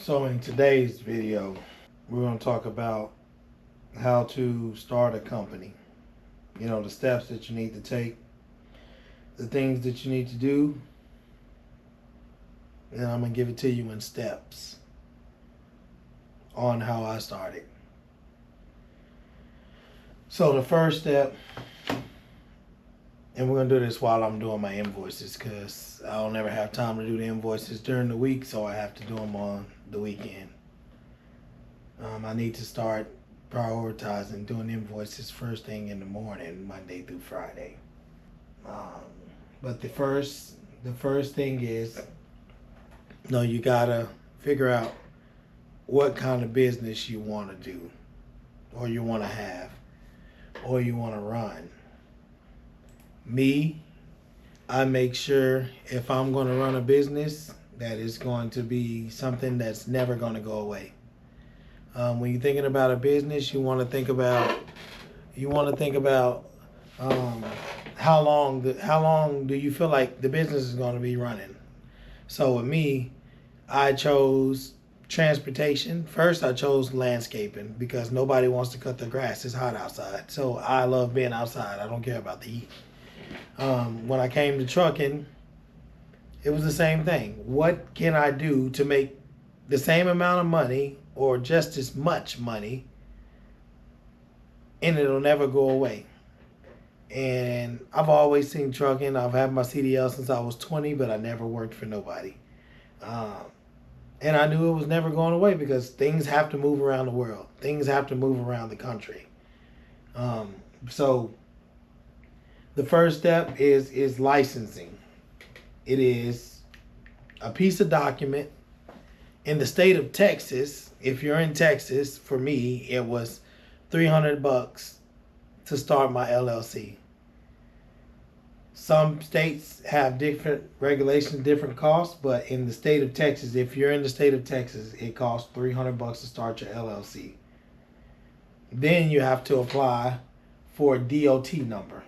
So in today's video, we're going to talk about how to start a company. You know, the steps that you need to take, the things that you need to do, and I'm going to give it to you in steps on how I started. So the first step, and we're going to do this while I'm doing my invoices because I'll never have time to do the invoices during the week, so I have to do them on the weekend. I need to start prioritizing doing invoices first thing in the morning, Monday through Friday. But the first thing is, you gotta figure out what kind of business you want to do, or you want to have, or you want to run. Me, I make sure if I'm going to run a business that it's going to be something that's never going to go away. When you're thinking about a business, you want to think about how long do you feel like the business is going to be running. So with me, I chose transportation. First, I chose landscaping because nobody wants to cut their grass. It's hot outside. So I love being outside. I don't care about the heat. When I came to trucking, it was the same thing. What can I do to make the same amount of money or just as much money and it'll never go away? And I've always seen trucking. I've had my CDL since I was 20, but I never worked for nobody. And I knew it was never going away because things have to move around the world. Things have to move around the country. So the first step is licensing. It is a piece of document. In the state of Texas, if you're in Texas, for me, it was $300 to start my LLC. Some states have different regulations, different costs, but in the state of Texas, if you're in the state of Texas, it costs $300 to start your LLC. Then you have to apply for a DOT number.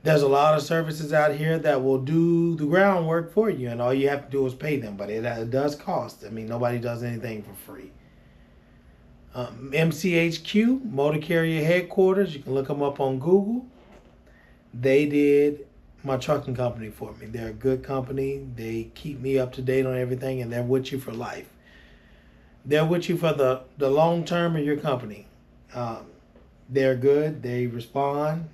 There's a lot of services out here that will do the groundwork for you, and all you have to do is pay them, but it does cost. I mean, nobody does anything for free. MCHQ, Motor Carrier Headquarters, you can look them up on Google. They did my trucking company for me. They're a good company. They keep me up to date on everything, and they're with you for life. They're with you for the long term of your company. They're good. They respond.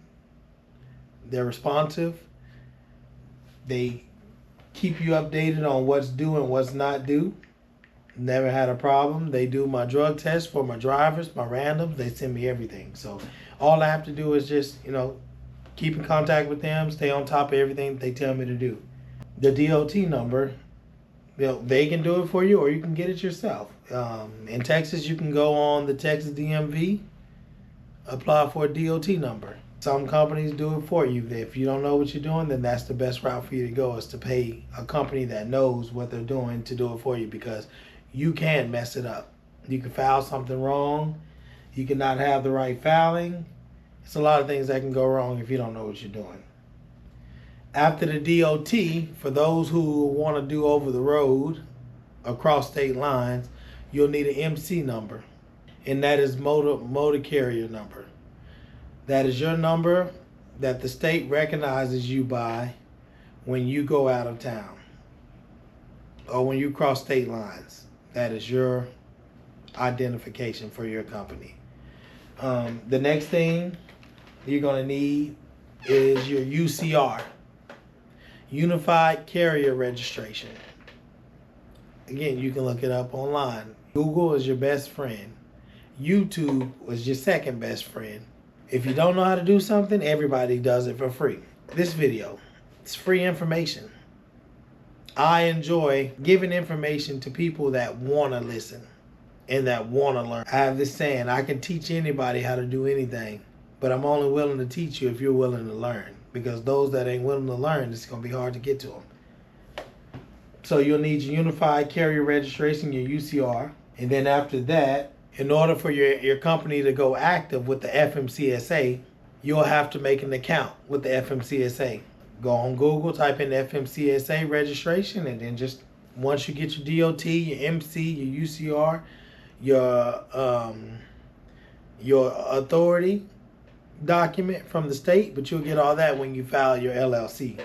They're responsive. They keep you updated on what's due and what's not due. Never had a problem. They do my drug test for my drivers, my randoms. They send me everything. So all I have to do is just, keep in contact with them, stay on top of everything they tell me to do. The DOT number, they can do it for you or you can get it yourself. In Texas, you can go on the Texas DMV, apply for a DOT number. Some companies do it for you. If you don't know what you're doing, then that's the best route for you to go, is to pay a company that knows what they're doing to do it for you, because you can mess it up. You can file something wrong. You can not have the right filing. It's a lot of things that can go wrong if you don't know what you're doing. After the DOT, for those who want to do over the road across state lines, you'll need an MC number, and that is motor carrier number. That is your number that the state recognizes you by when you go out of town or when you cross state lines. That is your identification for your company. The next thing you're going to need is your UCR, Unified Carrier Registration. Again, you can look it up online. Google is your best friend. YouTube is your second best friend. If you don't know how to do something, everybody does it for free. This video, it's free information. I enjoy giving information to people that want to listen and that want to learn. I have this saying, I can teach anybody how to do anything, but I'm only willing to teach you if you're willing to learn, because those that ain't willing to learn, it's going to be hard to get to them. So you'll need your Unified Carrier Registration, your UCR, and then after that, in order for your company to go active with the FMCSA, you'll have to make an account with the FMCSA. Go on Google, type in FMCSA registration, and then just once you get your DOT, your MC, your UCR, your authority document from the state, but you'll get all that when you file your LLC.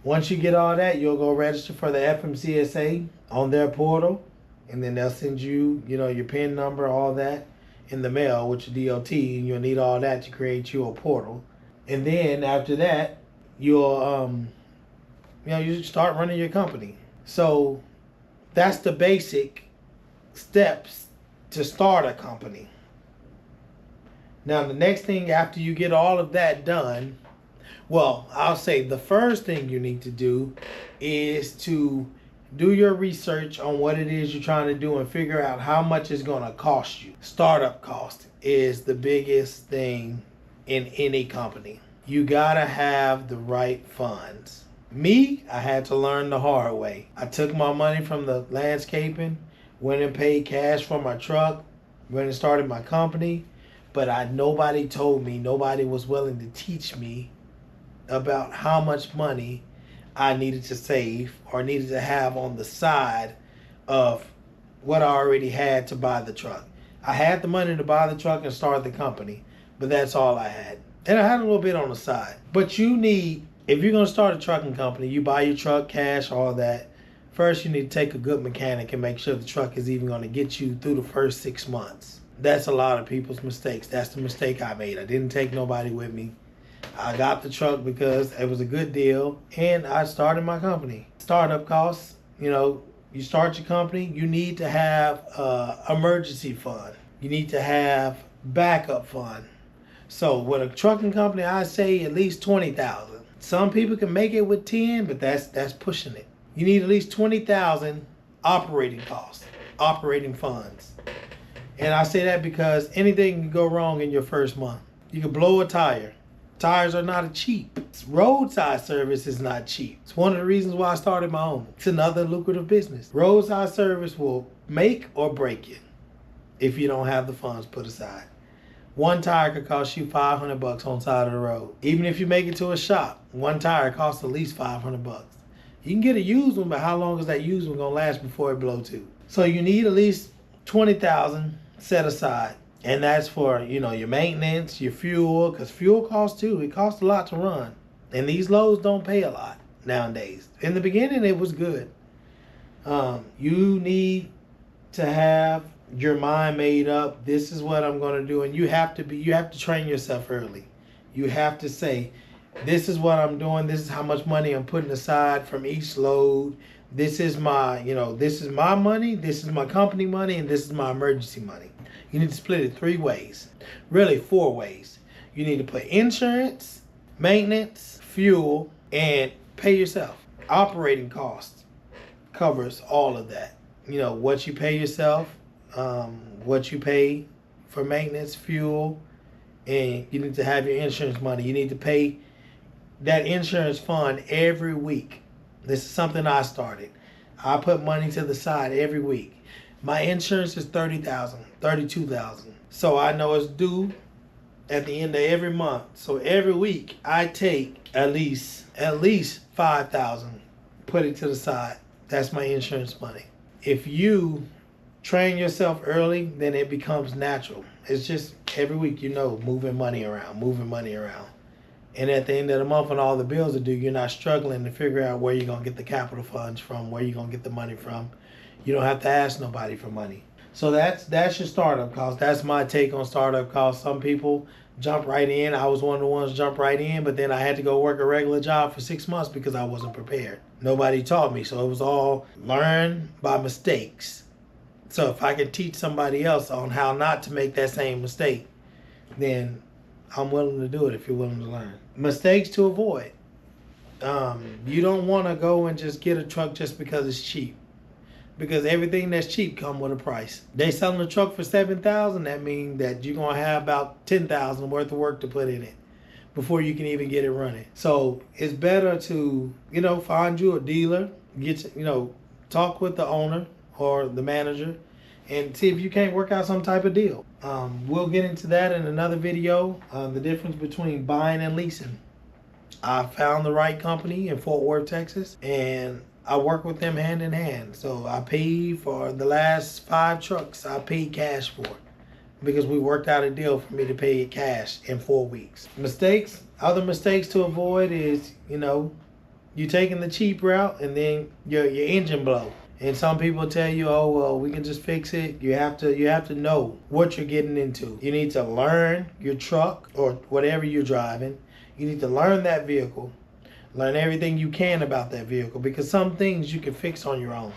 Once you get all that, you'll go register for the FMCSA on their portal, and then they'll send you, your PIN number, all that in the mail with your DOT, and you'll need all that to create you a portal. And then after that, you'll you start running your company. So that's the basic steps to start a company. Now the next thing after you get all of that done, well, I'll say the first thing you need to do is to do your research on what it is you're trying to do and figure out how much it's going to cost you. Startup cost is the biggest thing in any company. You got to have the right funds. Me, I had to learn the hard way. I took my money from the landscaping, went and paid cash for my truck, went and started my company, but nobody told me, nobody was willing to teach me about how much money I needed to save or needed to have on the side of what I already had to buy the truck. I had the money to buy the truck and start the company, but that's all I had. And I had a little bit on the side. But you need, if you're going to start a trucking company, you buy your truck, cash, all that. First, you need to take a good mechanic and make sure the truck is even going to get you through the first 6 months. That's a lot of people's mistakes. That's the mistake I made. I didn't take nobody with me. I got the truck because it was a good deal, and I started my company. Startup costs, you start your company, you need to have emergency fund. You need to have backup fund. So with a trucking company, I say at least $20,000. Some people can make it with 10, but that's pushing it. You need at least $20,000 operating costs, operating funds. And I say that because anything can go wrong in your first month. You can blow a tire. Tires are not cheap. Roadside service is not cheap. It's one of the reasons why I started my own. It's another lucrative business. Roadside service will make or break you if you don't have the funds put aside. One tire could cost you $500 on the side of the road. Even if you make it to a shop, one tire costs at least $500. You can get a used one, but how long is that used one gonna last before it blow too? So you need at least $20,000 set aside. And that's for, your maintenance, your fuel, because fuel costs too. It costs a lot to run. And these loads don't pay a lot nowadays. In the beginning, it was good. You need to have your mind made up. This is what I'm going to do. And you have to train yourself early. You have to say, this is what I'm doing. This is how much money I'm putting aside from each load. This is my, this is my money. This is my company money. And this is my emergency money. You need to split it 3 ways, really 4 ways. You need to put insurance, maintenance, fuel, and pay yourself. Operating costs covers all of that. What you pay yourself, what you pay for maintenance, fuel, and you need to have your insurance money. You need to pay that insurance fund every week. This is something I started. I put money to the side every week. My insurance is $30,000, $32,000. So I know it's due at the end of every month. So every week I take at least $5,000, put it to the side. That's my insurance money. If you train yourself early, then it becomes natural. It's just every week, moving money around. And at the end of the month when all the bills are due, you're not struggling to figure out where you're going to get the capital funds from, where you're going to get the money from. You don't have to ask nobody for money. So that's your startup cost. That's my take on startup costs. Some people jump right in. I was one of the ones jump right in, but then I had to go work a regular job for 6 months because I wasn't prepared. Nobody taught me, so it was all learn by mistakes. So if I can teach somebody else on how not to make that same mistake, then I'm willing to do it if you're willing to learn. Mistakes to avoid. You don't want to go and just get a truck just because it's cheap. Because everything that's cheap come with a price. They selling a truck for $7,000. That means that you're gonna have about $10,000 worth of work to put in it before you can even get it running. So it's better to find you a dealer, talk with the owner or the manager, and see if you can't work out some type of deal. We'll get into that in another video. The difference between buying and leasing. I found the right company in Fort Worth, Texas, and I work with them hand in hand. So I paid for the last 5 trucks. I paid cash for because we worked out a deal for me to pay it cash in 4 weeks. Mistakes, other mistakes to avoid is, you taking the cheap route and then your engine blow. And some people tell you, oh, well, we can just fix it. You have to know what you're getting into. You need to learn your truck or whatever you're driving. You need to learn that vehicle. Learn everything you can about that vehicle, because some things you can fix on your own.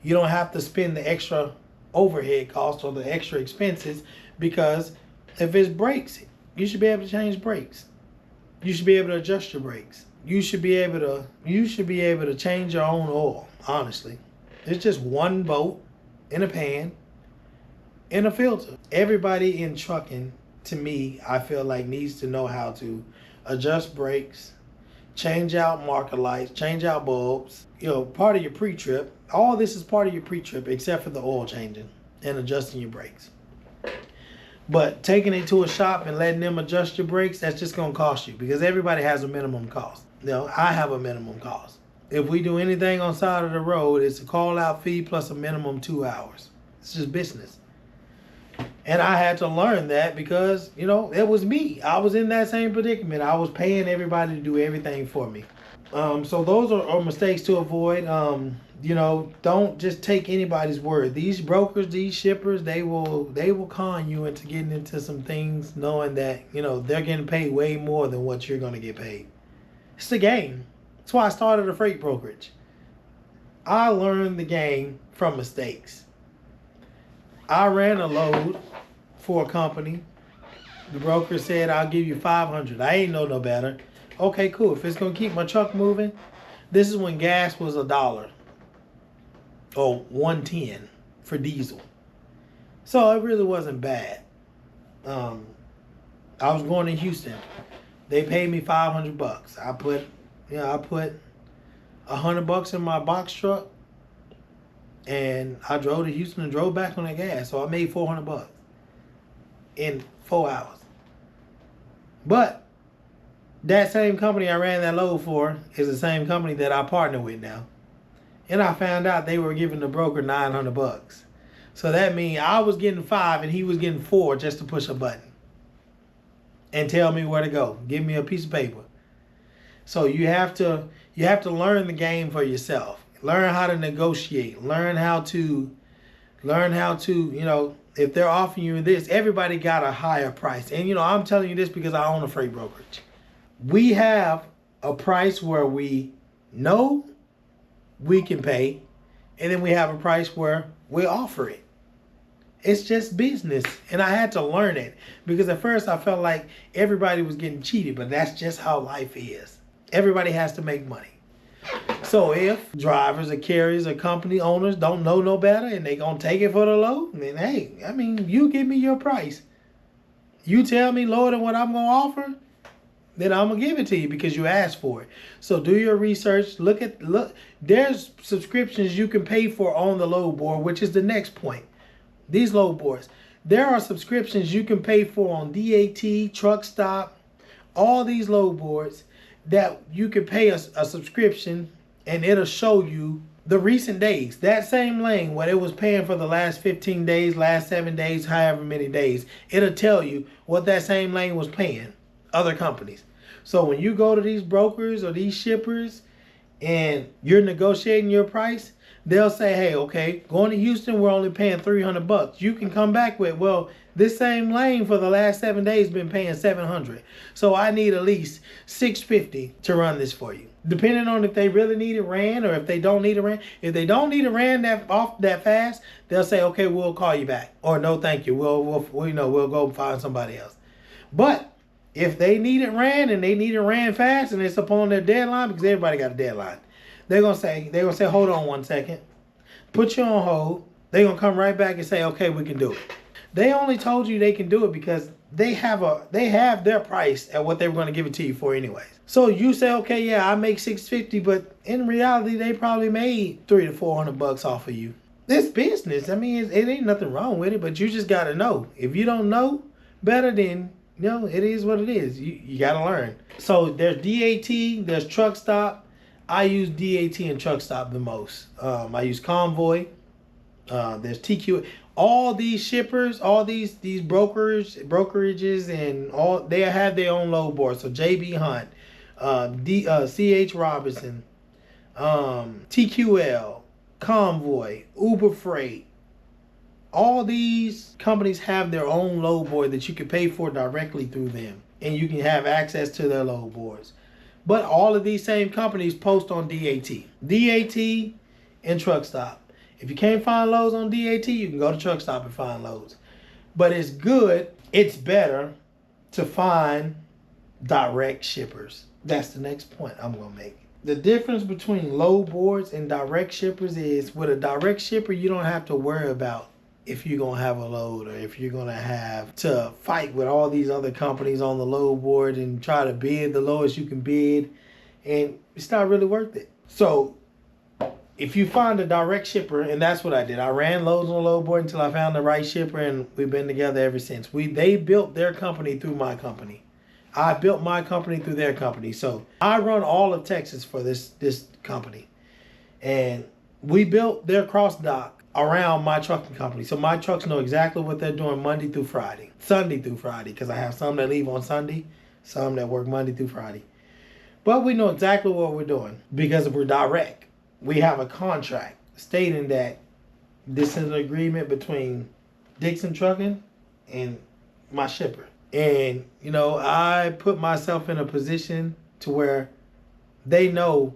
You don't have to spend the extra overhead costs or the extra expenses, because if it's brakes, you should be able to change brakes. You should be able to adjust your brakes. You should be able to change your own oil, honestly. It's just one bolt in a pan and a filter. Everybody in trucking, to me, I feel like needs to know how to adjust brakes, change out marker lights, change out bulbs. Part of your pre-trip. All this is part of your pre-trip except for the oil changing and adjusting your brakes. But taking it to a shop and letting them adjust your brakes, that's just going to cost you, because everybody has a minimum cost. I have a minimum cost. If we do anything on side of the road, it's a call-out fee plus a minimum 2 hours. It's just business. And I had to learn that because, it was me. I was in that same predicament. I was paying everybody to do everything for me. So those are mistakes to avoid. Don't just take anybody's word. These brokers, these shippers, they will con you into getting into some things knowing that, they're getting paid way more than what you're going to get paid. It's the game. That's why I started a freight brokerage. I learned the game from mistakes. I ran a load for a company. The broker said, I'll give you $500. I ain't know no better. Okay, cool. If it's going to keep my truck moving, this is when gas was $1 or $1.10 for diesel. So it really wasn't bad. I was going to Houston. They paid me $500. I put $100 in my box truck, and I drove to Houston and drove back on that gas. So I made $400 in 4 hours. But that same company I ran that load for is the same company that I partner with now. And I found out they were giving the broker $900. So that means I was getting 5 and he was getting 4 just to push a button and tell me where to go. Give me a piece of paper. So you have to learn the game for yourself. Learn how to negotiate. Learn how to, if they're offering you this, everybody got a higher price. And I'm telling you this because I own a freight brokerage. We have a price where we know we can pay, and then we have a price where we offer it. It's just business. And I had to learn it, because at first I felt like everybody was getting cheated, but that's just how life is. Everybody has to make money. So if drivers or carriers or company owners don't know no better and they gonna take it for the low, then hey, you give me your price. You tell me lower than what I'm gonna offer, then I'm gonna give it to you because you asked for it. So do your research. Look. There's subscriptions you can pay for on the load board, which is the next point. These load boards. There are subscriptions you can pay for on DAT, Truck Stop, all these load boards that you can pay a subscription, and it'll show you the recent days. That same lane, what it was paying for the last 15 days, last 7 days, however many days, it'll tell you what that same lane was paying other companies. So when you go to these brokers or these shippers and you're negotiating your price, they'll say, hey, okay, going to Houston, we're only paying $300. You can come back with, well, this same lane for the last 7 days been paying $700. So I need at least $650 to run this for you. Depending on if they really need it ran or if they don't need it ran. If they don't need it ran that fast, they'll say, okay, we'll call you back. Or no, thank you. We'll go find somebody else. But if they need it ran and they need it ran fast and it's upon their deadline, because everybody got a deadline, they're gonna say, hold on 1 second, put you on hold. They're gonna come right back and say, okay, we can do it. They only told you they can do it because they have their price at what they were gonna give it to you for anyways. So you say, okay, yeah, I make $650, but in reality, they probably made $300 to $400 off of you. It's business. I mean, it ain't nothing wrong with it, but you just gotta know. If you don't know better, then it is what it is. You gotta learn. So there's DAT, there's Truck Stop. I use DAT and Truck Stop the most. I use Convoy. There's TQ. All these shippers, all these brokerages, and all, they have their own load board. So JB Hunt, CH Robinson, TQL, Convoy, Uber Freight. All these companies have their own load board that you can pay for directly through them, and you can have access to their load boards. But all of these same companies post on DAT, and Truck Stop. If you can't find loads on DAT, you can go to Truck Stop and find loads. But it's better to find direct shippers. That's the next point I'm going to make. The difference between load boards and direct shippers is, with a direct shipper, you don't have to worry about if you're going to have a load, or if you're going to have to fight with all these other companies on the load board and try to bid the lowest you can bid. And it's not really worth it. So if you find a direct shipper, and that's what I did. I ran loads on the load board until I found the right shipper, and we've been together ever since. They built their company through my company. I built my company through their company. So I run all of Texas for this company. And we built their cross dock around my trucking company. So my trucks know exactly what they're doing Monday through Friday. Sunday through Friday, because I have some that leave on Sunday, some that work Monday through Friday. But we know exactly what we're doing because we're direct. We have a contract stating that this is an agreement between Dixon Trucking and my shipper. And, you know, I put myself in a position to where they know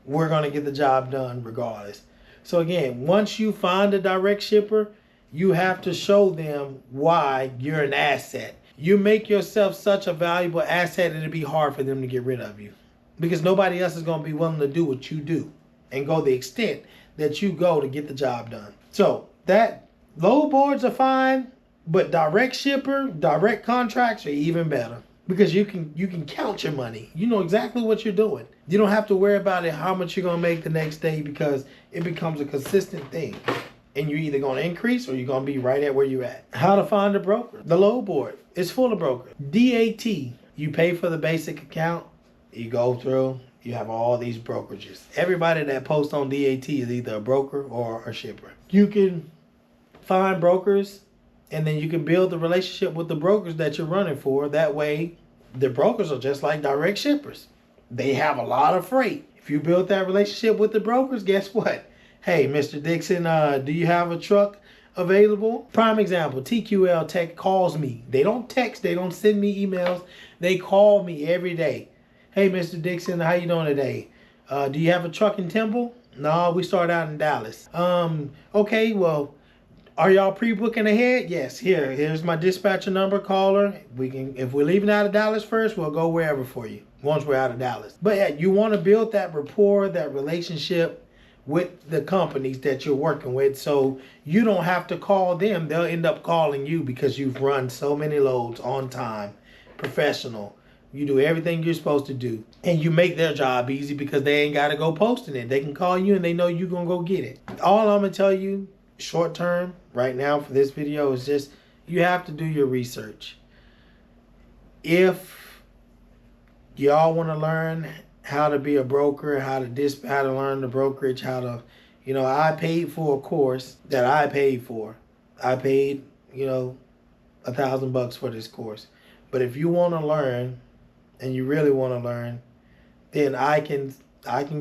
we're going to get the job done regardless. So again, once you find a direct shipper, you have to show them why you're an asset. You make yourself such a valuable asset, it'll be hard for them to get rid of you, because nobody else is going to be willing to do what you do and go the extent that you go to get the job done. So that load boards are fine, but direct contracts are even better, because you can count your money. You know exactly what you're doing. You don't have to worry about it, how much you're going to make the next day, because it becomes a consistent thing. And you're either going to increase or you're going to be right at where you're at. How to find a broker. The load board is full of brokers. DAT, you pay for the basic account, you go through, you have all these brokerages. Everybody that posts on DAT is either a broker or a shipper. You can find brokers, and then you can build the relationship with the brokers that you're running for. That way, the brokers are just like direct shippers. They have a lot of freight. If you build that relationship with the brokers, guess what? Hey, Mr. Dixon, do you have a truck available? Prime example, TQL Tech calls me. They don't text, they don't send me emails. They call me every day. Hey, Mr. Dixon, how you doing today? Do you have a truck in Temple? No, we start out in Dallas. Okay, well, are y'all pre-booking ahead? Yes, here's my dispatcher number, caller. If we're leaving out of Dallas first, we'll go wherever for you once we're out of Dallas. But yeah, you want to build that rapport, that relationship with the companies that you're working with, so you don't have to call them. They'll end up calling you because you've run so many loads on time, professional. You do everything you're supposed to do. And you make their job easy because they ain't got to go posting it. They can call you and they know you're going to go get it. All I'm going to tell you short term right now for this video is just, you have to do your research. If y'all want to learn how to be a broker, how to learn the brokerage, I paid for a course that I paid for. I paid, $1,000 for this course. But if you want to learn, and you really want to learn, then I can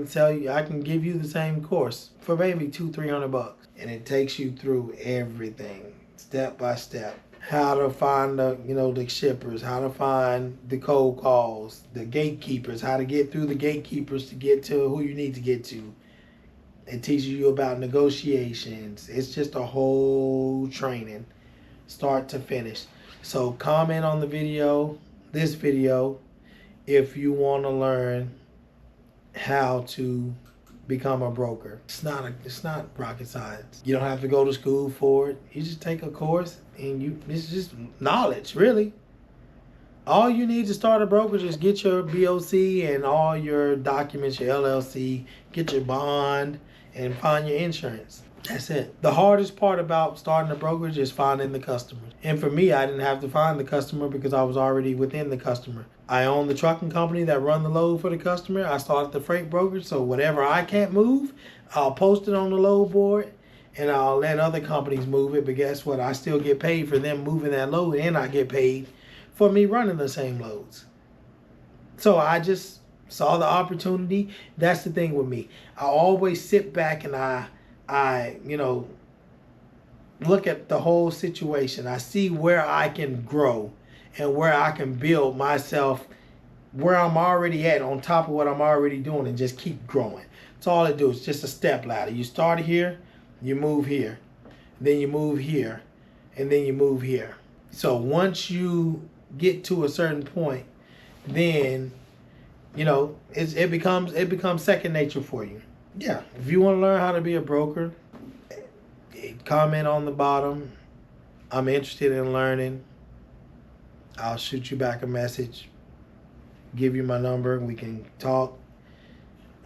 tell you, I can give you the same course for maybe $200-300, and it takes you through everything step by step. How to find the shippers, how to find the cold calls, the gatekeepers, how to get through the gatekeepers to get to who you need to get to. It teaches you about negotiations. It's just a whole training, start to finish. So comment on this video, if you want to learn how to become a broker. It's not rocket science. You don't have to go to school for it. You just take a course, and it's just knowledge, really. All you need to start a brokerage is get your BOC and all your documents, your LLC, get your bond, and find your insurance. That's it. The hardest part about starting a brokerage is finding the customer. And for me, I didn't have to find the customer because I was already within the customer. I own the trucking company that run the load for the customer. I started the freight brokerage, so whatever I can't move, I'll post it on the load board and I'll let other companies move it. But guess what? I still get paid for them moving that load, and I get paid for me running the same loads. So I just saw the opportunity. That's the thing with me. I always sit back and I look at the whole situation. I see where I can grow and where I can build myself where I'm already at on top of what I'm already doing and just keep growing. That's all it do. It's just a step ladder. You start here, you move here, then you move here, and then you move here. So once you get to a certain point, then it becomes second nature for you. Yeah, if you want to learn how to be a broker, comment on the bottom. I'm interested in learning. I'll shoot you back a message, give you my number, we can talk.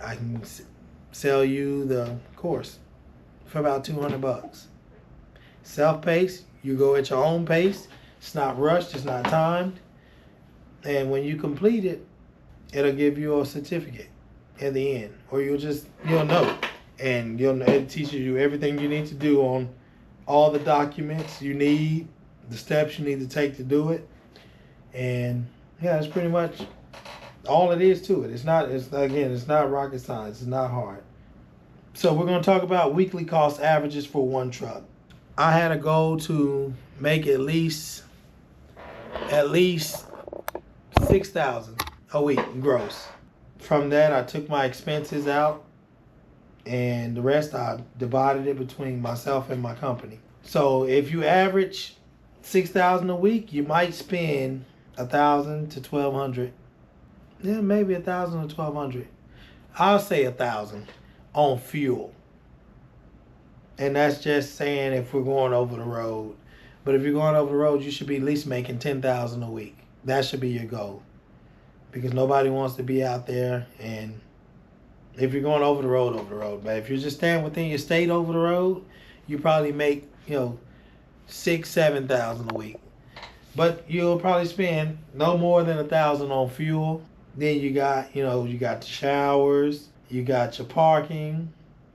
I can sell you the course for about $200. Self-paced, you go at your own pace. It's not rushed, it's not timed. And when you complete it, it'll give you a certificate at the end, or you'll know. And it teaches you everything you need to do on all the documents you need, the steps you need to take to do it. And yeah, that's pretty much all it is to it. It's not rocket science. It's not hard. So we're going to talk about weekly cost averages for one truck. I had a goal to make at least $6,000 a week gross. From that, I took my expenses out, and the rest I divided it between myself and my company. So if you average $6,000 a week, you might spend $1,000 to $1,200. Yeah, maybe $1,000 to $1,200. I'll say $1,000 on fuel. And that's just saying if we're going over the road. But if you're going over the road, you should be at least making $10,000 a week. That should be your goal. Because nobody wants to be out there, and if you're going over the road. But if you're just staying within your state over the road, you probably make, $6,000-7,000 a week. But you'll probably spend no more than $1,000 on fuel. Then you got the showers, you got your parking,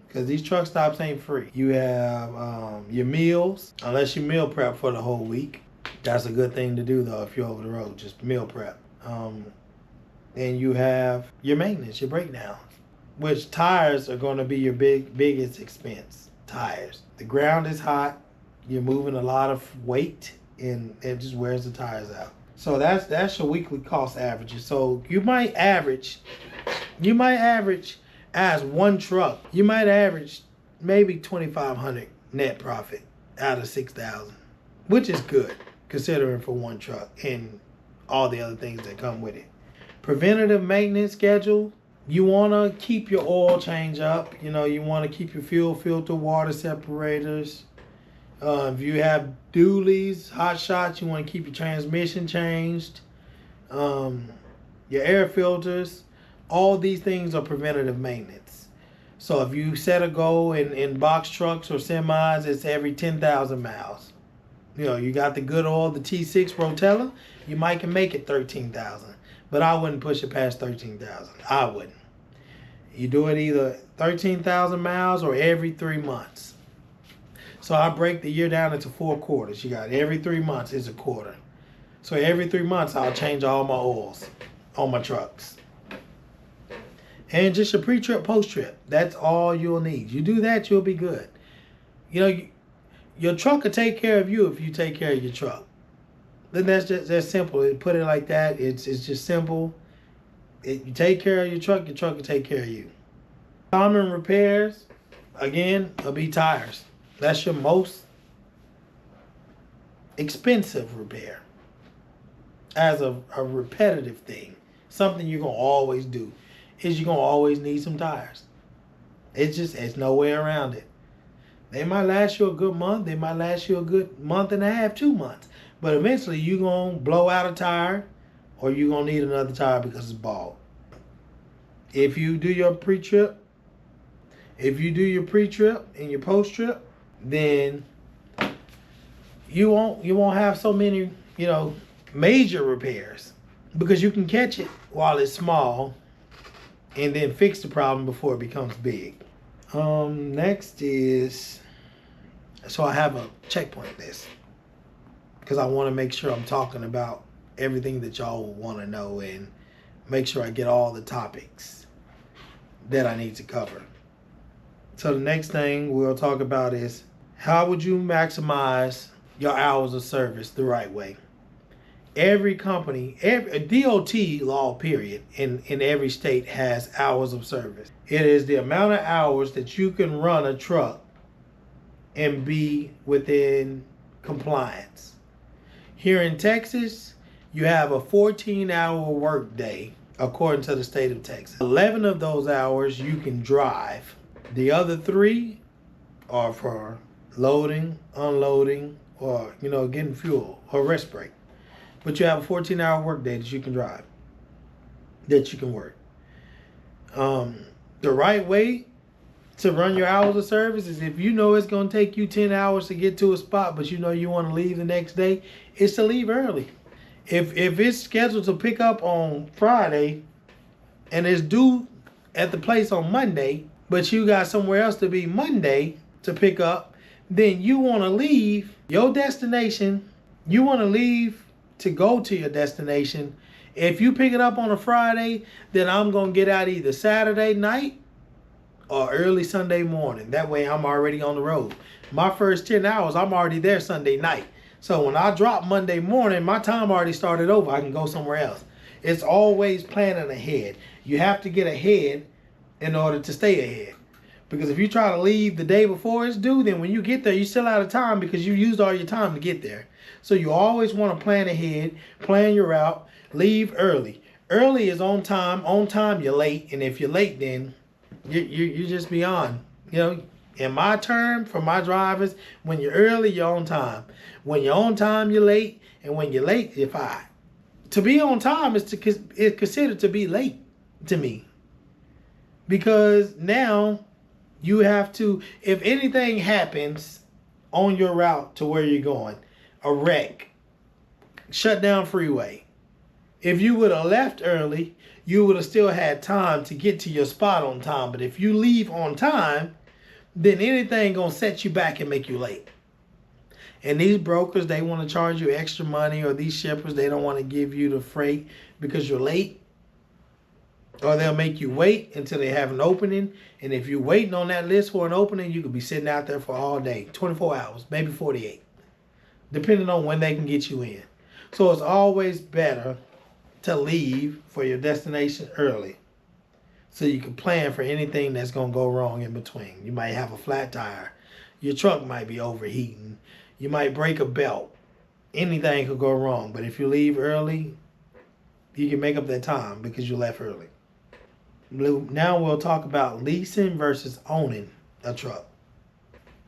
because these truck stops ain't free. You have your meals, unless you meal prep for the whole week. That's a good thing to do though if you're over the road, just meal prep. And you have your maintenance, your breakdowns, which tires are going to be your biggest expense. Tires. The ground is hot. You're moving a lot of weight, and it just wears the tires out. So that's your weekly cost averages. So you might average as one truck, you might average maybe $2,500 net profit out of $6,000, which is good considering for one truck and all the other things that come with it. Preventative maintenance schedule. You want to keep your oil change up. You want to keep your fuel filter, water separators. If you have dualies, hot shots, you want to keep your transmission changed. Your air filters. All these things are preventative maintenance. So if you set a goal in box trucks or semis, it's every 10,000 miles. You got the good oil, the T6 Rotella, you might can make it 13,000. But I wouldn't push it past 13,000. I wouldn't. You do it either 13,000 miles or every 3 months. So I break the year down into 4 quarters. You got every 3 months is a quarter. So every 3 months I'll change all my oils on my trucks. And just your pre-trip, post-trip. That's all you'll need. You do that, you'll be good. Your truck will take care of you if you take care of your truck. Then that's simple. Put it like that. It's just simple. You take care of your truck will take care of you. Common repairs, again, will be tires. That's your most expensive repair. As a repetitive thing, something you're going to always do, is you're going to always need some tires. It's no way around it. They might last you a good month. They might last you a good month and a half, 2 months. But eventually you're going to blow out a tire, or you're going to need another tire because it's bald. If you do your pre-trip If you do your pre-trip and your post-trip, then you won't have so many, major repairs, because you can catch it while it's small and then fix the problem before it becomes big. Next is, so I have a checkpoint list because I want to make sure I'm talking about everything that y'all want to know and make sure I get all the topics that I need to cover. So the next thing we'll talk about is, how would you maximize your hours of service the right way? Every company, every DOT law period in every state has hours of service. It is the amount of hours that you can run a truck and be within compliance. Here in Texas, you have a 14-hour work day according to the state of Texas. 11 of those hours you can drive. The other 3 are for loading, unloading, or getting fuel or rest break. But you have a 14-hour work day that you can drive, that you can work. The right way to run your hours of service is, if you know it's going to take you 10 hours to get to a spot, but you want to leave the next day, is to leave early. If it's scheduled to pick up on Friday and it's due at the place on Monday, but you got somewhere else to be Monday to pick up, then you want to leave your destination. You want to leave to go to your destination. If you pick it up on a Friday, then I'm going to get out either Saturday night or early Sunday morning. That way I'm already on the road. My first 10 hours, I'm already there Sunday night. So when I drop Monday morning, my time already started over. I can go somewhere else. It's always planning ahead. You have to get ahead in order to stay ahead. Because if you try to leave the day before it's due, then when you get there, you're still out of time because you used all your time to get there. So you always want to plan ahead, plan your route, leave early. Early is on time. On time, you're late. And if you're late, then you're just beyond. In my term, for my drivers, when you're early, you're on time. When you're on time, you're late. And when you're late, you're fine. To be on time is considered to be late to me. Because now you have to, if anything happens on your route to where you're going, a wreck, shut down freeway. If you would have left early, you would have still had time to get to your spot on time. But if you leave on time, then anything gonna set you back and make you late. And these brokers, they want to charge you extra money, or these shippers, they don't want to give you the freight because you're late. Or they'll make you wait until they have an opening. And if you're waiting on that list for an opening, you could be sitting out there for all day, 24 hours, maybe 48, depending on when they can get you in. So it's always better to leave for your destination early, so you can plan for anything that's going to go wrong in between. You might have a flat tire. Your truck might be overheating. You might break a belt. Anything could go wrong. But if you leave early, you can make up that time because you left early. Now we'll talk about leasing versus owning a truck,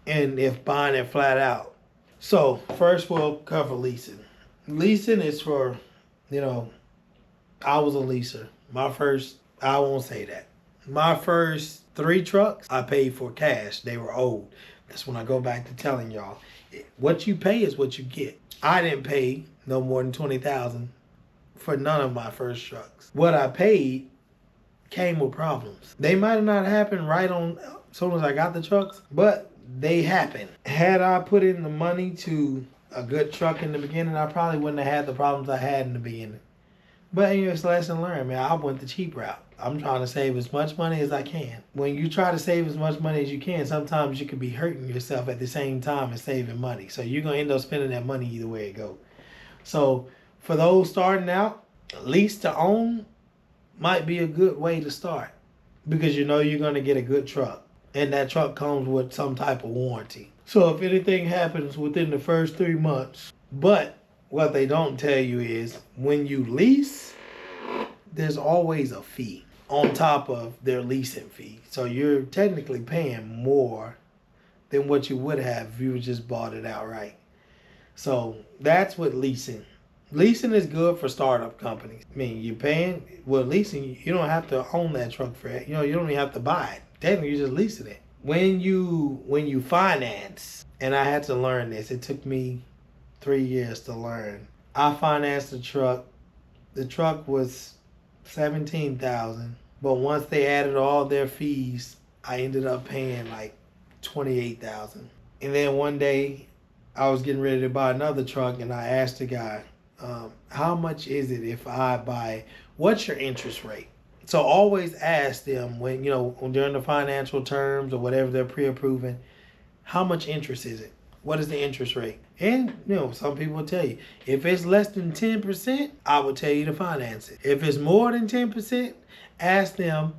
and if buying it flat out. So first we'll cover leasing. Leasing is for, I was a leaser. I won't say that. My first 3 trucks, I paid for cash. They were old. That's when I go back to telling y'all, what you pay is what you get. I didn't pay no more than $20,000 for none of my first trucks. What I paid came with problems. They might have not happened right on as soon as I got the trucks, but they happened. Had I put in the money to a good truck in the beginning, I probably wouldn't have had the problems I had in the beginning. But it's a lesson learned, man. I went the cheap route. I'm trying to save as much money as I can. When you try to save as much money as you can, sometimes you can be hurting yourself at the same time as saving money. So you're going to end up spending that money either way it goes. So for those starting out, lease to own might be a good way to start, because you're going to get a good truck, and that truck comes with some type of warranty. So if anything happens within the first 3 months, but what they don't tell you is when you lease, there's always a fee on top of their leasing fee. So you're technically paying more than what you would have if you just bought it outright. So that's what leasing. Leasing is good for startup companies. I mean, you're paying, leasing, you don't have to own that truck for it. You don't even have to buy it. technically you're just leasing it. When you finance, and I had to learn this. It took me 3 years to learn. I financed the truck. The truck was $17,000, but once they added all their fees, I ended up paying like $28,000. And then one day, I was getting ready to buy another truck, and I asked the guy, "How much is it if I buy? What's your interest rate?" So always ask them when during the financial terms or whatever they're pre-approving, how much interest is it? What is the interest rate? And some people will tell you if it's less than 10%, I would tell you to finance it. If it's more than 10%, ask them.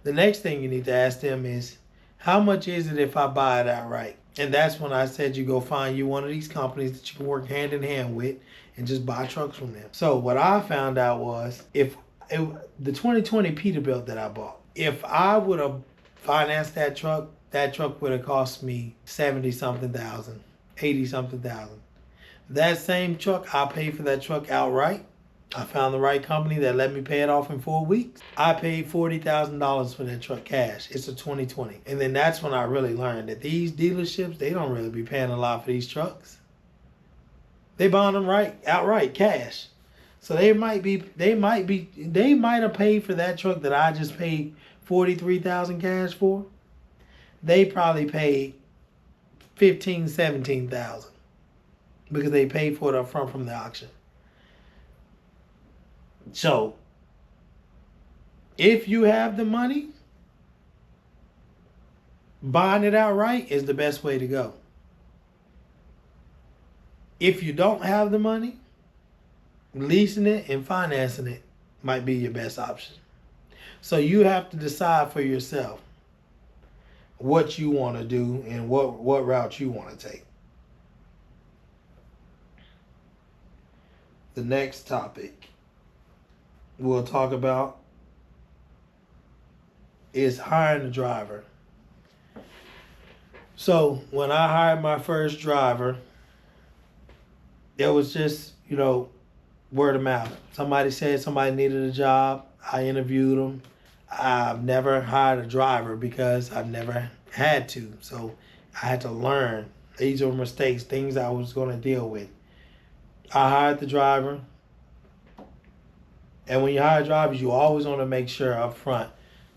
The next thing you need to ask them is, how much is it if I buy it outright? And that's when I said you go find you one of these companies that you can work hand in hand with and just buy trucks from them. So what I found out was the 2020 Peterbilt that I bought, if I would have financed that truck would have cost me 70-something thousand, 80-something thousand. That same truck, I paid for that truck outright. I found the right company that let me pay it off in 4 weeks. I paid $40,000 for that truck cash. It's a 2020. And then that's when I really learned that these dealerships, they don't really be paying a lot for these trucks. They buying them outright cash. So they might have paid for that truck that I just paid $43,000 cash for. They probably paid $15,000, $17,000 because they paid for it up front from the auction. So, if you have the money, buying it outright is the best way to go. If you don't have the money, leasing it and financing it might be your best option. So you have to decide for yourself what you want to do and what route you want to take. The next topic we'll talk about is hiring a driver. So when I hired my first driver, it was just, word of mouth. Somebody said somebody needed a job. I interviewed them. I've never hired a driver because I've never had to. So I had to learn. These are mistakes, things I was going to deal with. I hired the driver. And when you hire drivers, you always want to make sure up front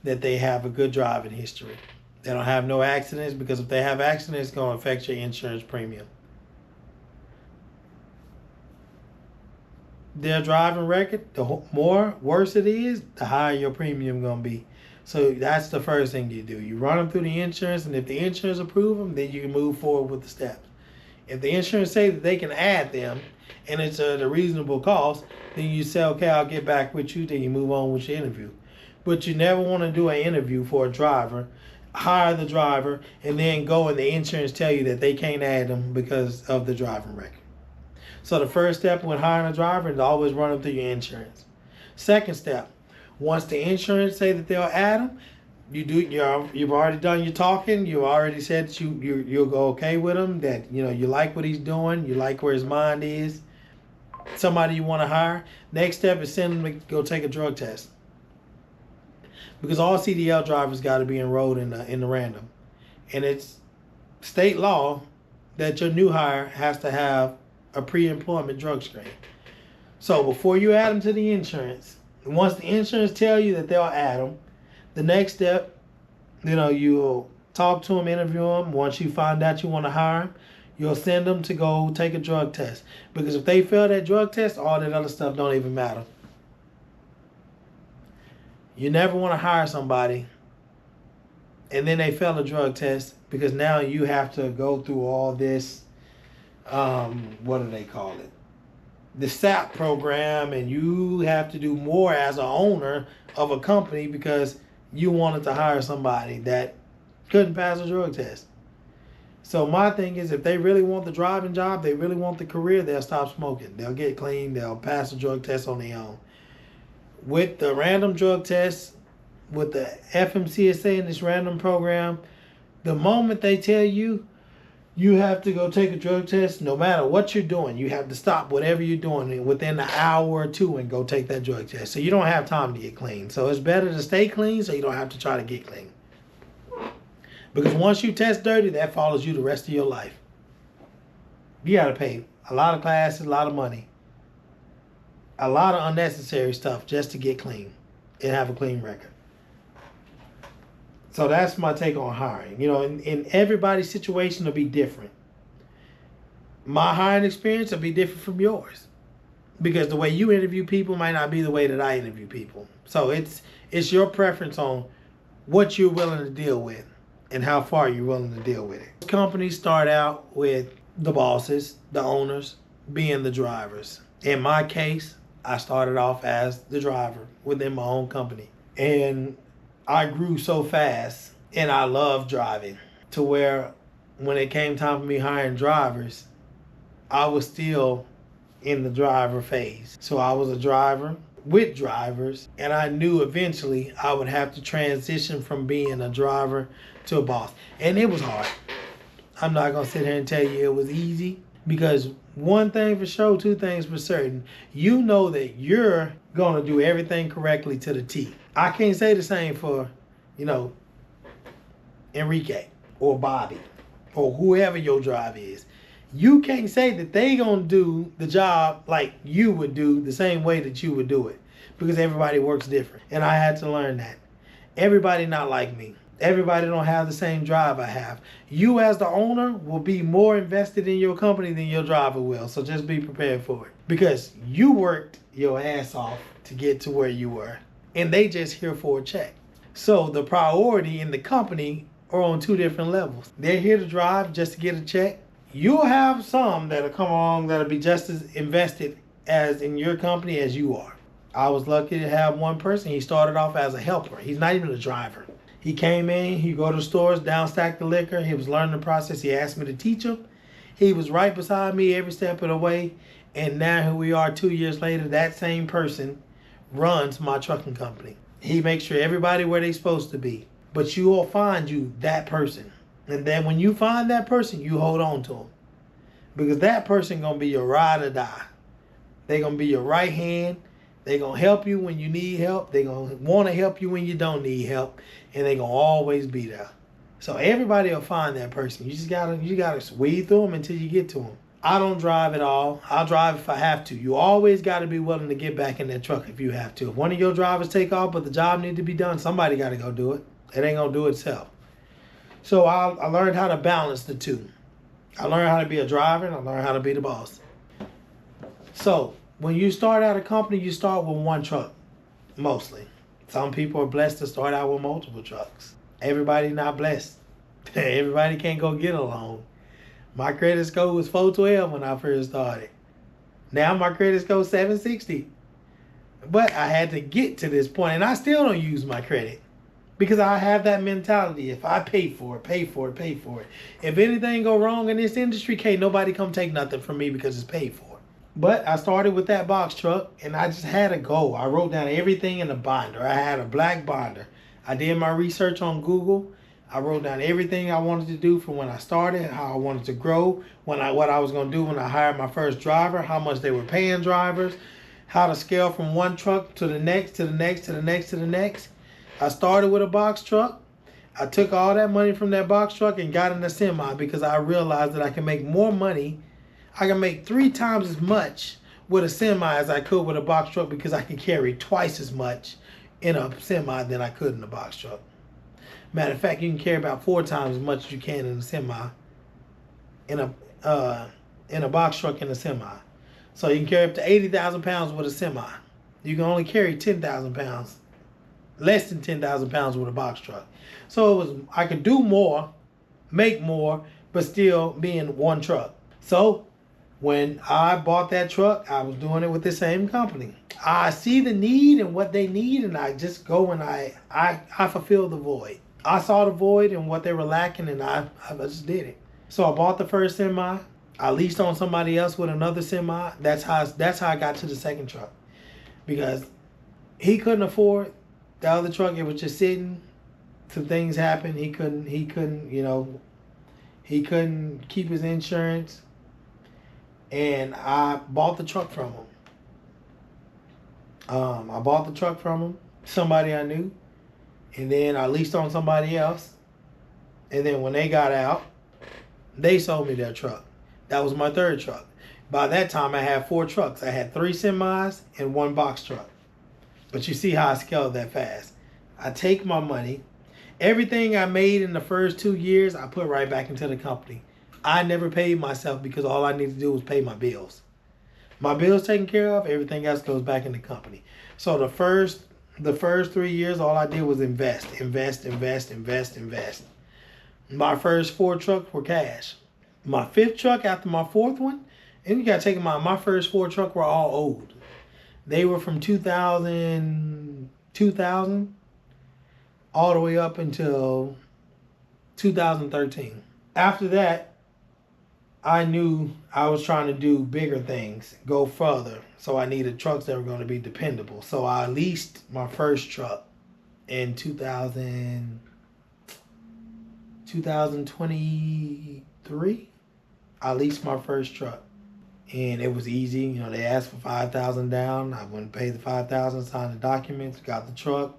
that they have a good driving history. They don't have no accidents, because if they have accidents, it's going to affect your insurance premium. Their driving record, the more worse it is, the higher your premium going to be. So that's the first thing you do. You run them through the insurance, and if the insurance approve them, then you can move forward with the steps. If the insurance say that they can add them, and it's at a reasonable cost, then you say, okay, I'll get back with you, then you move on with your interview. But you never want to do an interview for a driver, hire the driver, and then go and the insurance tell you that they can't add them because of the driving record. So the first step when hiring a driver is always run them through your insurance. Second step, once the insurance say that they'll add them, you've already done your talking. You already said that you'll go okay with him, that you like what he's doing, you like where his mind is, somebody you want to hire. Next step is send him to go take a drug test, because all CDL drivers got to be enrolled in the random, and it's state law that your new hire has to have a pre-employment drug screen. So before you add them to the insurance, once the insurance tell you that they'll add them, the next step, you'll talk to them, interview them. Once you find out you want to hire them, you'll send them to go take a drug test. Because if they fail that drug test, all that other stuff don't even matter. You never want to hire somebody and then they fail a drug test, because now you have to go through all this, what do they call it? The SAP program, and you have to do more as an owner of a company because you wanted to hire somebody that couldn't pass a drug test. So my thing is, if they really want the driving job, they really want the career, they'll stop smoking. They'll get clean. They'll pass a drug test on their own. With the random drug tests, with the FMCSA and this random program, the moment they tell you, you have to go take a drug test, no matter what you're doing, you have to stop whatever you're doing within an hour or two and go take that drug test. So you don't have time to get clean. So it's better to stay clean so you don't have to try to get clean. Because once you test dirty, that follows you the rest of your life. You got to pay a lot of classes, a lot of money, a lot of unnecessary stuff just to get clean and have a clean record. So that's my take on hiring. You know, in everybody's situation will be different. My hiring experience will be different from yours, because the way you interview people might not be the way that I interview people. So it's your preference on what you're willing to deal with and how far you're willing to deal with it. Companies start out with the bosses, the owners, being the drivers. In my case, I started off as the driver within my own company. And I grew so fast, and I loved driving, to where when it came time for me hiring drivers, I was still in the driver phase. So I was a driver with drivers, and I knew eventually I would have to transition from being a driver to a boss. And it was hard. I'm not going to sit here and tell you it was easy, because one thing for sure, two things for certain. You know that you're going to do everything correctly to the T. I can't say the same for, Enrique or Bobby or whoever your driver is. You can't say that they going to do the job like you would do, the same way that you would do it, because everybody works different. And I had to learn that. Everybody not like me. Everybody don't have the same drive I have. You as the owner will be more invested in your company than your driver will. So just be prepared for it, because you worked your ass off to get to where you were, and they just here for a check. So the priority in the company are on two different levels. They're here to drive just to get a check. You'll have some that'll come along that'll be just as invested as in your company as you are. I was lucky to have one person. He started off as a helper. He's not even a driver. He came in, he go to stores, downstack the liquor. He was learning the process. He asked me to teach him. He was right beside me every step of the way. And now here we are 2 years later, that same person runs my trucking company. He makes sure everybody where they're supposed to be. But you will find you that person. And then when you find that person, you hold on to them. Because that person going to be your ride or die. They're going to be your right hand. They're going to help you when you need help. They're going to want to help you when you don't need help. And they're going to always be there. So everybody will find that person. You just gotta weed through them until you get to them. I don't drive at all. I'll drive if I have to. You always got to be willing to get back in that truck if you have to. If one of your drivers take off but the job needs to be done, somebody got to go do it. It ain't going to do itself. So I learned how to balance the two. I learned how to be a driver, and I learned how to be the boss. So when you start out a company, you start with one truck, mostly. Some people are blessed to start out with multiple trucks. Everybody not blessed. Everybody can't go get a loan. My credit score was 412 when I first started. Now my credit score is 760. But I had to get to this point, and I still don't use my credit. Because I have that mentality. If I pay for it, pay for it, pay for it. If anything go wrong in this industry, can't nobody come take nothing from me because it's paid for. But I started with that box truck, and I just had a goal. I wrote down everything in a binder. I had a black binder. I did my research on Google. I wrote down everything I wanted to do from when I started, how I wanted to grow, what I was going to do when I hired my first driver, how much they were paying drivers, how to scale from one truck to the next, to the next, to the next, to the next. I started with a box truck. I took all that money from that box truck and got in a semi, because I realized that I can make more money. I can make 3 times as much with a semi as I could with a box truck, because I can carry twice as much in a semi than I could in a box truck. Matter of fact, you can carry about 4 times as much as you can in a semi, in a box truck in a semi. So you can carry up to 80,000 pounds with a semi. You can only carry 10,000 pounds. Less than 10,000 pounds with a box truck. So I could do more, make more, but still be in one truck. So when I bought that truck, I was doing it with the same company. I see the need and what they need, and I just go and I fulfill the void. I saw the void and what they were lacking, and I just did it. So I bought the first semi. I leased on somebody else with another semi. That's how I got to the second truck, because he couldn't afford the other truck. It was just sitting. Some things happened. He couldn't keep his insurance. And I bought the truck from him. Somebody I knew. And then I leased on somebody else. And then when they got out, they sold me their truck. That was my third truck. By that time, I had 4 trucks. I had 3 semis and 1 box truck. But you see how I scaled that fast. I take my money. Everything I made in the first 2 years, I put right back into the company. I never paid myself because all I needed to do was pay my bills. My bills taken care of, everything else goes back in the company. So the first 3 years, all I did was invest. My first 4 trucks were cash. My 5th truck after my 4th one, and you gotta take in mind, my first 4 trucks were all old. They were from 2000 all the way up until 2013. After that, I knew I was trying to do bigger things, go further. So I needed trucks that were going to be dependable. So I leased my first truck in 2023. I leased my first truck. And it was easy. You know, they asked for $5,000 down. I went and paid the $5,000, signed the documents, got the truck,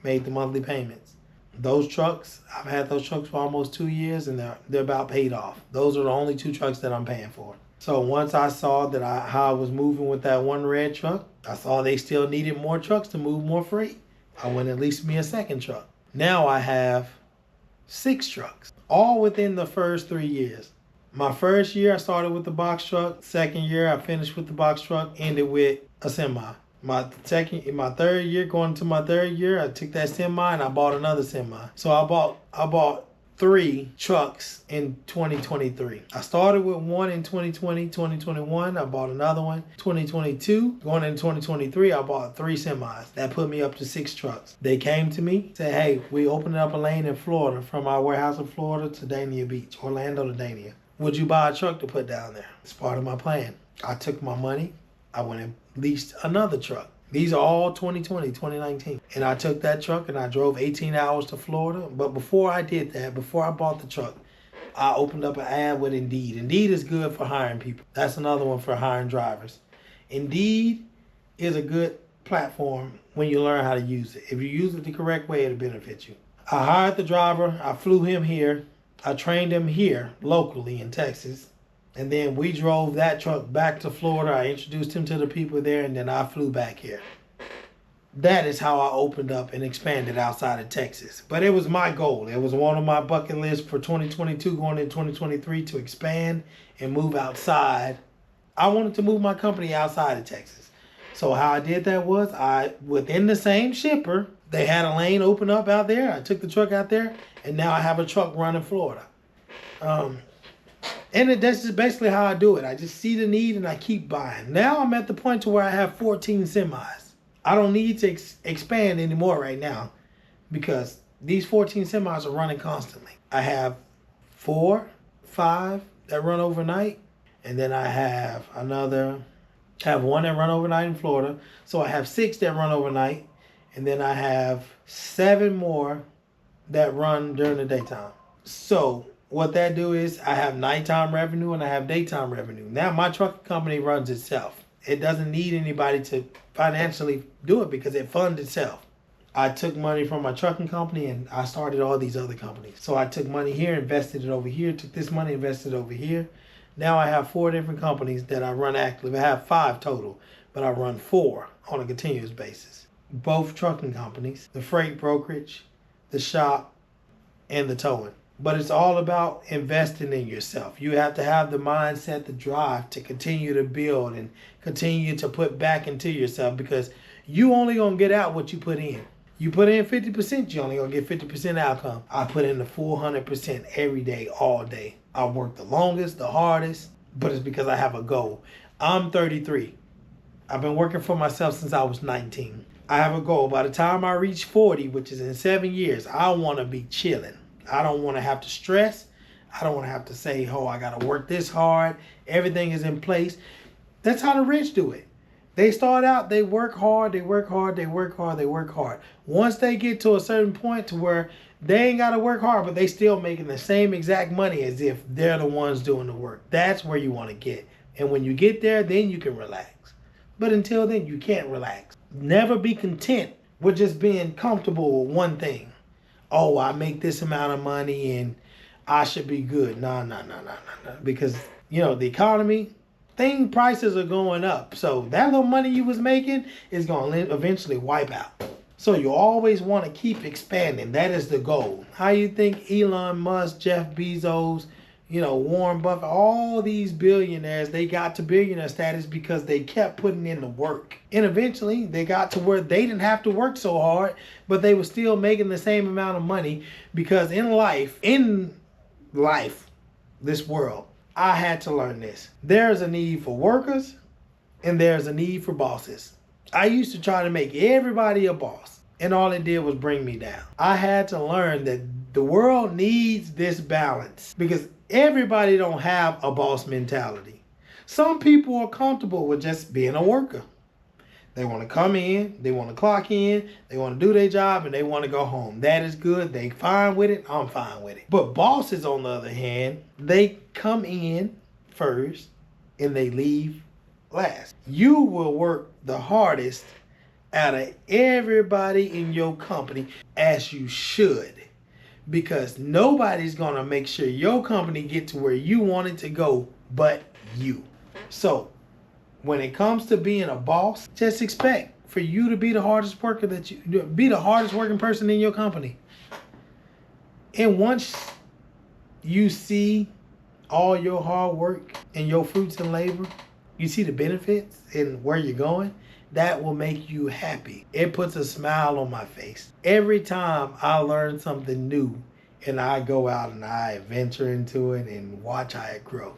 made the monthly payments. Those trucks, I've had those trucks for almost 2 years, and they're about paid off. Those are the only 2 trucks that I'm paying for. So once I saw that how I was moving with that one red truck, I saw they still needed more trucks to move more freight. I went and leased me a second truck. Now I have 6 trucks, all within the first 3 years. My first year, I started with the box truck. Second year, I finished with the box truck, ended with a semi. My third year, going to my third year, I took that semi and I bought another semi. So I bought 3 trucks in 2023. I started with one in 2020, 2021. I bought another one. 2022, going into 2023, I bought 3 semis. That put me up to 6 trucks. They came to me, said, hey, we opened up a lane in Florida from our warehouse in Florida to Dania Beach, Orlando to Dania. Would you buy a truck to put down there? It's part of my plan. I took my money. I went and leased another truck. These are all 2020, 2019. And I took that truck and I drove 18 hours to Florida. But before I did that, before I bought the truck, I opened up an ad with Indeed. Indeed is good for hiring people. That's another one for hiring drivers. Indeed is a good platform when you learn how to use it. If you use it the correct way, it'll benefit you. I hired the driver. I flew him here. I trained him here locally in Texas. And then we drove that truck back to Florida. I introduced him to the people there, and then I flew back here. That is how I opened up and expanded outside of Texas. But it was my goal. It was one of my bucket lists for 2022 going into 2023 to expand and move outside. I wanted to move my company outside of Texas. So how I did that was within the same shipper, they had a lane open up out there. I took the truck out there, and now I have a truck running Florida. And that's just basically how I do it. I just see the need and I keep buying. Now I'm at the point to where I have 14 semis. I don't need to expand anymore right now because these 14 semis are running constantly. I have 4, 5 that run overnight. And then I have one that run overnight in Florida. So I have 6 that run overnight. And then I have 7 more that run during the daytime. So what that do is I have nighttime revenue and I have daytime revenue. Now my trucking company runs itself. It doesn't need anybody to financially do it because it funds itself. I took money from my trucking company and I started all these other companies. So I took money here, invested it over here, took this money, invested it over here. Now I have 4 different companies that I run actively. I have 5 total, but I run 4 on a continuous basis. Both trucking companies, the freight brokerage, the shop, and the towing. But it's all about investing in yourself. You have to have the mindset, the drive to continue to build and continue to put back into yourself because you only going to get out what you put in. You put in 50%, you only going to get 50% outcome. I put in the full 100% every day, all day. I work the longest, the hardest, but it's because I have a goal. I'm 33. I've been working for myself since I was 19. I have a goal. By the time I reach 40, which is in 7 years, I want to be chilling. I don't want to have to stress. I don't want to have to say, oh, I got to work this hard. Everything is in place. That's how the rich do it. They start out, they work hard, they work hard, they work hard, they work hard. Once they get to a certain point to where they ain't got to work hard, but they still making the same exact money as if they're the ones doing the work. That's where you want to get. And when you get there, then you can relax. But until then, you can't relax. Never be content with just being comfortable with one thing. Oh, I make this amount of money and I should be good. No. Because, the economy, prices are going up. So that little money you was making is going to eventually wipe out. So you always want to keep expanding. That is the goal. How you think Elon Musk, Jeff Bezos, Warren Buffett, all these billionaires, they got to billionaire status because they kept putting in the work. And eventually they got to where they didn't have to work so hard, but they were still making the same amount of money because in life, this world, I had to learn this. There's a need for workers and there's a need for bosses. I used to try to make everybody a boss, and all it did was bring me down. I had to learn that the world needs this balance because everybody don't have a boss mentality. Some people are comfortable with just being a worker. They want to come in, they want to clock in, they want to do their job, and they want to go home. That is good. They fine with it. I'm fine with it. But bosses, on the other hand, they come in first and they leave last. You will work the hardest out of everybody in your company, as you should, because nobody's going to make sure your company get to where you want it to go but you. So when it comes to being a boss, just expect for you to be the hardest worker, be the hardest working person in your company. And once you see all your hard work and your fruits and labor, you see the benefits and where you're going, that will make you happy. It puts a smile on my face. Every time I learn something new and I go out and I venture into it and watch how it grow.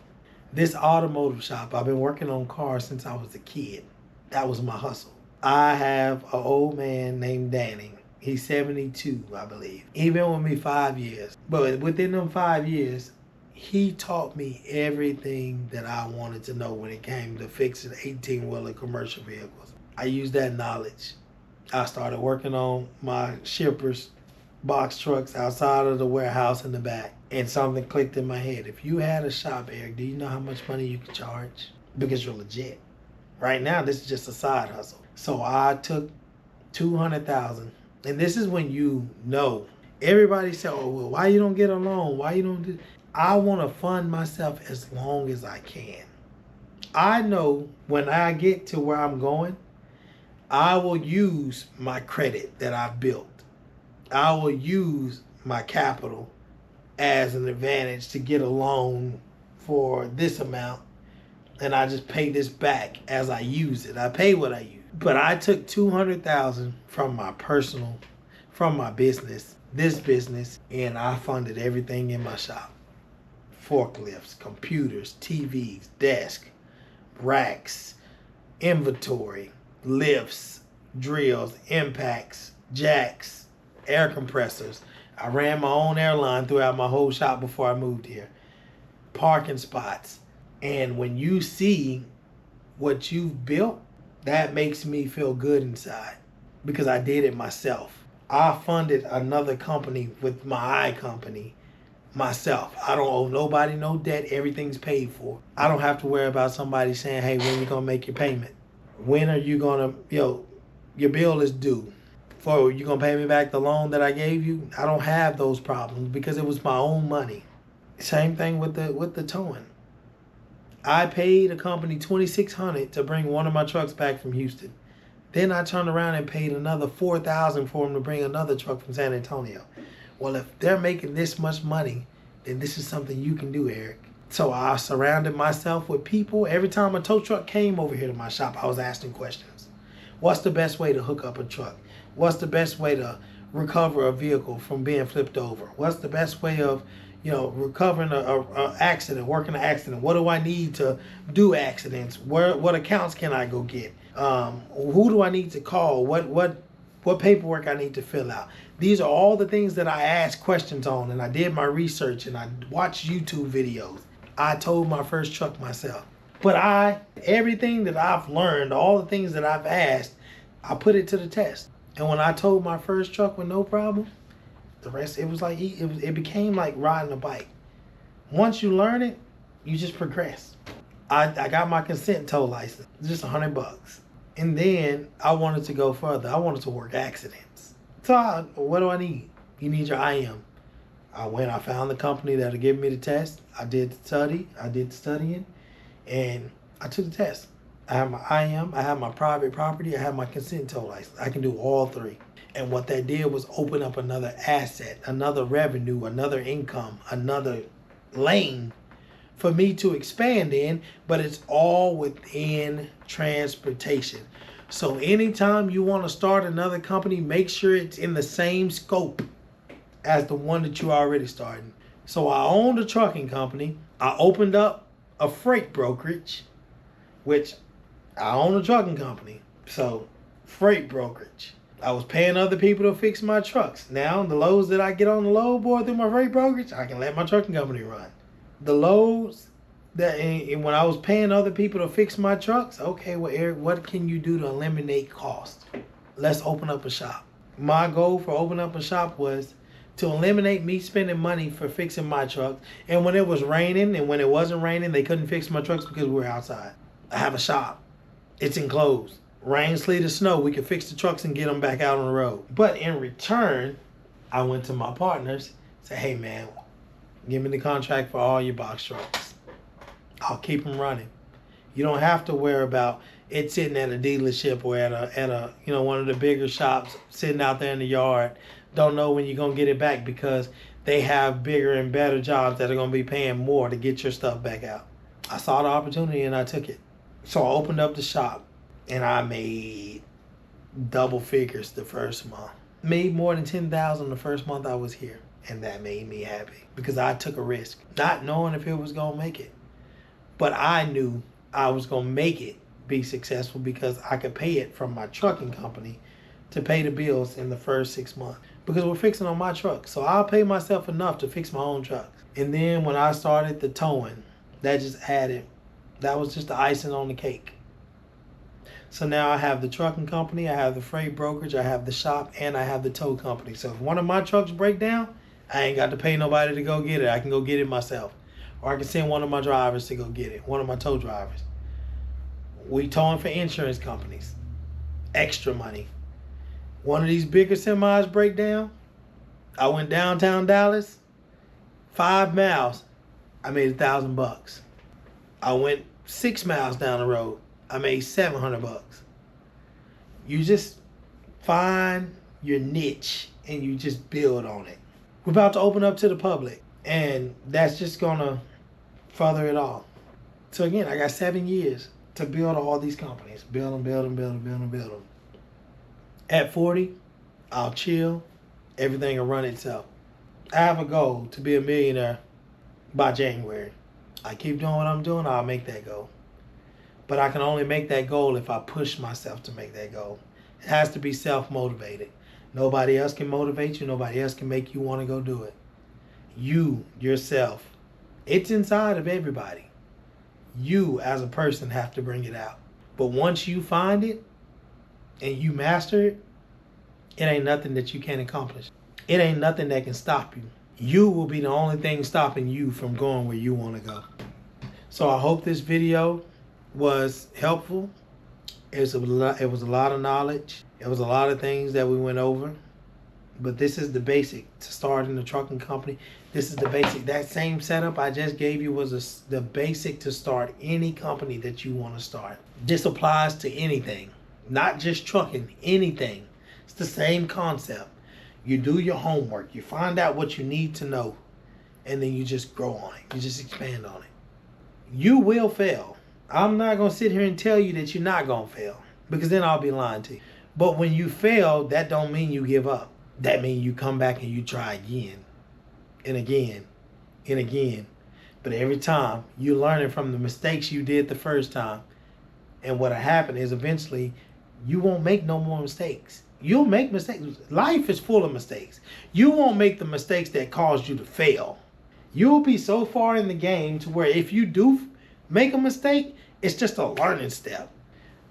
This automotive shop, I've been working on cars since I was a kid. That was my hustle. I have an old man named Danny. He's 72, I believe. He been with me 5 years. But within them 5 years, he taught me everything that I wanted to know when it came to fixing 18-wheeler commercial vehicles. I used that knowledge. I started working on my shippers, box trucks outside of the warehouse in the back. And something clicked in my head. If you had a shop, Eric, do you know how much money you could charge? Because you're legit. Right now, this is just a side hustle. So I took $200,000. And this is when everybody said, oh, well, why you don't get a loan? Why you don't do... I want to fund myself as long as I can. I know when I get to where I'm going, I will use my credit that I've built. I will use my capital as an advantage to get a loan for this amount, and I just pay this back as I use it. I pay what I use. But I took $200,000 from my business, this business, and I funded everything in my shop. Forklifts, computers, TVs, desk, racks, inventory, lifts, drills, impacts, jacks, air compressors. I ran my own airline throughout my whole shop before I moved here. Parking spots. And when you see what you've built, that makes me feel good inside because I did it myself. I funded another company with my company myself. I don't owe nobody no debt. Everything's paid for. I don't have to worry about somebody saying, hey, when you going to make your payment? When are you going to, your bill is due. You going to pay me back the loan that I gave you? I don't have those problems because it was my own money. Same thing with the towing. I paid a company $2,600 to bring one of my trucks back from Houston. Then I turned around and paid another $4,000 for them to bring another truck from San Antonio. Well, if they're making this much money, then this is something you can do, Eric. So I surrounded myself with people. Every time a tow truck came over here to my shop, I was asking questions. What's the best way to hook up a truck? What's the best way to recover a vehicle from being flipped over? What's the best way of, recovering an accident, working an accident? What do I need to do accidents? What accounts can I go get? Who do I need to call? What paperwork I need to fill out? These are all the things that I asked questions on, and I did my research, and I watched YouTube videos. I towed my first truck myself. But everything that I've learned, all the things that I've asked, I put it to the test. And when I towed my first truck with no problem, the rest, it was like, it became like riding a bike. Once you learn it, you just progress. I got my consent tow license, just $100. And then I wanted to go further. I wanted to work accidents. So what do I need? You need your IM. I found the company that'll give me the test. I did the studying, and I took the test. I have my IM, I have my private property, I have my consent tow license. I can do all three. And what that did was open up another asset, another revenue, another income, another lane for me to expand in, but it's all within transportation. So anytime you want to start another company, make sure it's in the same scope as the one that you already started. So I owned a trucking company. I opened up a freight brokerage, which I own a trucking company. So freight brokerage. I was paying other people to fix my trucks. Now the loads that I get on the load board through my freight brokerage, I can let my trucking company run. The loads that when I was paying other people to fix my trucks, okay, well, Eric, what can you do to eliminate cost? Let's open up a shop. My goal for opening up a shop was to eliminate me spending money for fixing my trucks. And when it was raining and when it wasn't raining, they couldn't fix my trucks because we were outside. I have a shop. It's enclosed. Rain, sleet, or snow, we could fix the trucks and get them back out on the road. But in return, I went to my partners, said, hey man, give me the contract for all your box trucks. I'll keep them running. You don't have to worry about it sitting at a dealership or at a one of the bigger shops sitting out there in the yard. Don't know when you're gonna get it back because they have bigger and better jobs that are gonna be paying more to get your stuff back out. I saw the opportunity and I took it. So I opened up the shop and I made double figures the first month. Made more than $10,000 the first month I was here. And that made me happy because I took a risk, not knowing if it was gonna make it. But I knew I was gonna make it be successful because I could pay it from my trucking company to pay the bills in the first 6 months. Because we're fixing on my truck. So I'll pay myself enough to fix my own trucks. And then when I started the towing, that was just the icing on the cake. So now I have the trucking company, I have the freight brokerage, I have the shop, and I have the tow company. So if one of my trucks break down, I ain't got to pay nobody to go get it. I can go get it myself. Or I can send one of my drivers to go get it, one of my tow drivers. We towing for insurance companies. Extra money. One of these bigger semis break down. I went downtown Dallas, 5 miles, I made $1,000. I went 6 miles down the road, I made $700. You just find your niche and you just build on it. We're about to open up to the public, and that's just gonna further it all. So again, I got 7 years to build all these companies. Build them. At 40, I'll chill. Everything will run itself. I have a goal to be a millionaire by January. I keep doing what I'm doing, I'll make that goal. But I can only make that goal if I push myself to make that goal. It has to be self-motivated. Nobody else can motivate you. Nobody else can make you want to go do it. You, yourself. It's inside of everybody. You, as a person, have to bring it out. But once you find it and you master it, it ain't nothing that you can't accomplish. It ain't nothing that can stop you. You will be the only thing stopping you from going where you want to go. So I hope this video was helpful. It was a lot of knowledge. It was a lot of things that we went over. But this is the basic to starting a trucking company. This is the basic. That same setup I just gave you was the basic to start any company that you want to start. This applies to anything, not just trucking, anything. It's the same concept. You do your homework. You find out what you need to know, and then you just grow on it. You just expand on it. You will fail. I'm not going to sit here and tell you that you're not going to fail, because then I'll be lying to you. But when you fail, that don't mean you give up. That means you come back and you try again and again and again. But every time you're learning from the mistakes you did the first time. And what'll happen is eventually you won't make no more mistakes. You'll make mistakes. Life is full of mistakes. You won't make the mistakes that caused you to fail. You'll be so far in the game to where if you do make a mistake, it's just a learning step.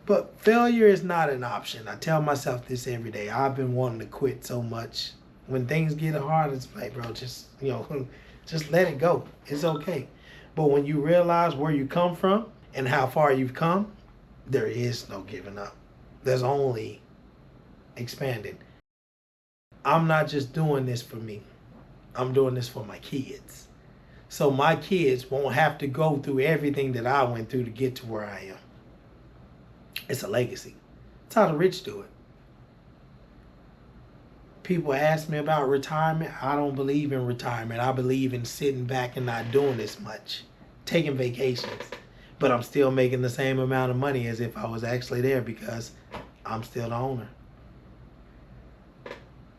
But failure is not an option. I tell myself this every day. I've been wanting to quit so much. When things get hard, it's like, bro, just let it go. It's okay. But when you realize where you come from and how far you've come, there is no giving up. There's only expanding. I'm not just doing this for me. I'm doing this for my kids. So my kids won't have to go through everything that I went through to get to where I am. It's a legacy. It's how the rich do it. People ask me about retirement. I don't believe in retirement. I believe in sitting back and not doing as much, taking vacations. But I'm still making the same amount of money as if I was actually there because I'm still the owner.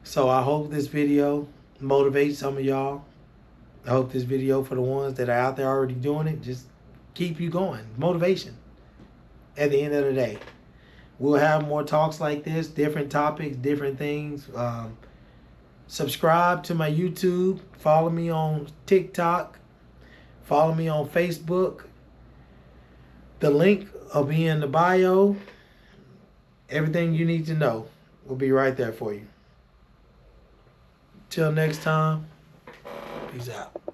So I hope this video motivates some of y'all. I hope this video, for the ones that are out there already doing it, just keep you going. Motivation. At the end of the day, we'll have more talks like this, different topics, different things. Subscribe to my YouTube. Follow me on TikTok. Follow me on Facebook. The link will be in the bio. Everything you need to know will be right there for you. Till next time, peace out.